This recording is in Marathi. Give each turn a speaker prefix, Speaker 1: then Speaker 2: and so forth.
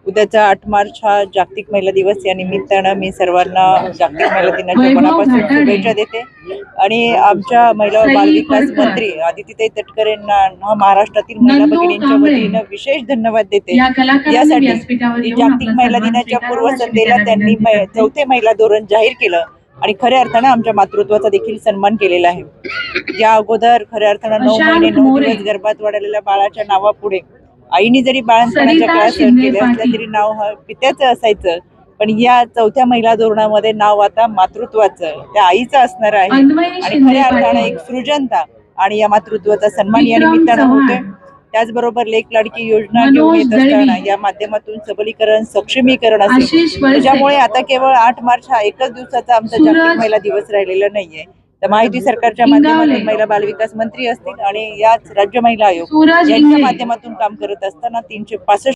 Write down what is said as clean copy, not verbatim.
Speaker 1: उद्याचा 8 मार्च हा जागतिक महिला दिवस या निमित्तानं मी सर्वांना जागतिक महिला दिनाच्या मनापासून शुभेच्छा देते आणि आमच्या महिला व बालविकास मंत्री आदितीताई तटकरे यांना महाराष्ट्रातील महिला भगिनींच्या वतीनं विशेष धन्यवाद देते यासाठी जागतिक महिला दिनाच्या पूर्वसंध्येला त्यांनी 4थे महिला धोरण जाहीर केलं आणि खऱ्या अर्थानं आमच्या मातृत्वाचा देखील सन्मान केलेला आहे। या अगोदर खऱ्या अर्थानं 9 महिने 9 दिवस गर्भात वाढलेल्या बाळाच्या नावापुढे आईने जरी बाळंतपणाच्या काळात सहन केले असले तरी नाव हा पित्याचं असायचं, पण या 4थ्या महिला धोरणामध्ये नाव आता मातृत्वाचं त्या आईचं असणार आहे आणि खऱ्या अर्थानं एक सृजनता आणि या मातृत्वाचा सन्मान या निमित्तानं होतोय। त्याचबरोबर लेक लाडकी योजना घेऊन येत असताना या माध्यमातून सबलीकरण सक्षमीकरण असेल, त्याच्यामुळे आता केवळ 8 मार्च हा एकच दिवसाचा आमचा जागतिक महिला दिवस राहिलेला नाहीये। तर महायुती सरकारच्या माध्यमातून महिला बालविकास मंत्री असतील आणि याच राज्य महिला आयोग यांच्या माध्यमातून काम करत असताना 365